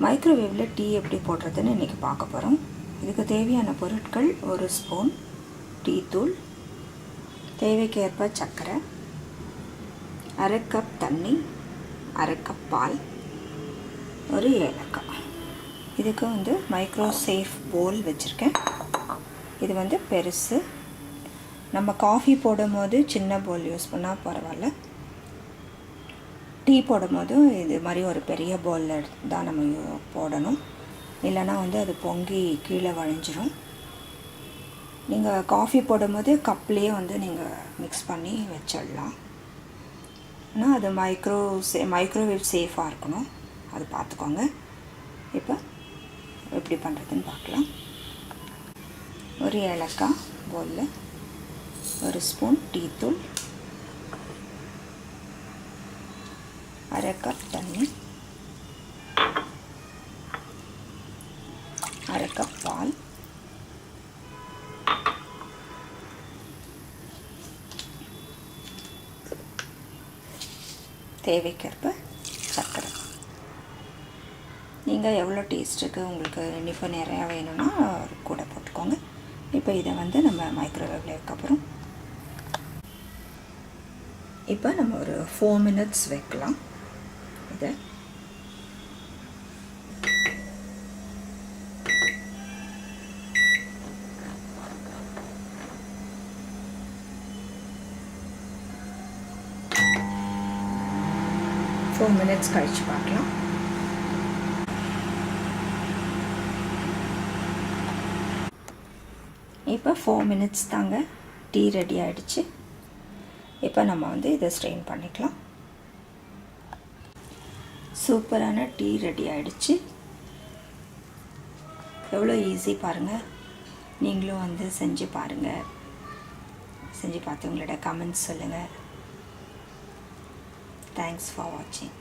மைக்ரோவேவில் tea எப்படி போடுறதுன்னு இன்றைக்கி பார்க்க போகிறோம். இதுக்கு தேவையான பொருட்கள்: 1 ஸ்பூன் டீ தூள், தேவைக்கேற்ப சர்க்கரை, அரை கப் தண்ணி, அரை கப் பால், ஒரு ஏலக்காய். இதுக்கு மைக்ரோ சேஃப் போல் வச்சுருக்கேன். இது பெருசு. நம்ம காஃபி போடும்போது சின்ன போல் யூஸ் பண்ணால் பரவாயில்ல. டீ போடும்போது இது மாதிரி ஒரு பெரிய பவுலில் தான் நம்ம போடணும். இல்லைனா அது பொங்கி கீழே வழிஞ்சிரும். நீங்கள் காஃபி போடும்போது கப்லேயே நீங்கள் மிக்ஸ் பண்ணி வச்சிடலாம். ஆனால் அது மைக்ரோவேவ் சேஃபாக இருக்கணும், அது பார்த்துக்கோங்க. இப்போ எப்படி பண்ணுறதுன்னு பார்க்கலாம். ஒரு ஏலக்காய் பவுலில், 1 ஸ்பூன் டீ தூள், அரை கப் தண்ணி, அரை கப் பால், தேவைக்கேற்ப சர்க்கரை. நீங்கள் எவ்வளோ டேஸ்ட்டுக்கு உங்களுக்கு இனிப்பு நிறையா வேணும்னா கூட போட்டுக்கோங்க. இப்போ இதை நம்ம மைக்ரோவேவில் வைக்கப்புறம் இப்போ நம்ம ஒரு 4 மினிட்ஸ் வைக்கலாம். இதை மினிட்ஸ் கழிச்சு பார்க்கலாம். இப்போ 4 மினிட்ஸ் தாங்க, டீ ரெடி ஆகிடுச்சு. இப்போ நம்ம இதை ஸ்ட்ரெயின் பண்ணிக்கலாம். சூப்பரான டீ ரெடி ஆகிடுச்சு. எவ்வளோ ஈஸி பாருங்கள். நீங்களும் செஞ்சு பாருங்கள். செஞ்சு பார்த்து உங்களோட கமெண்ட்ஸ் சொல்லுங்கள். தேங்க்ஸ் ஃபார் வாட்சிங்.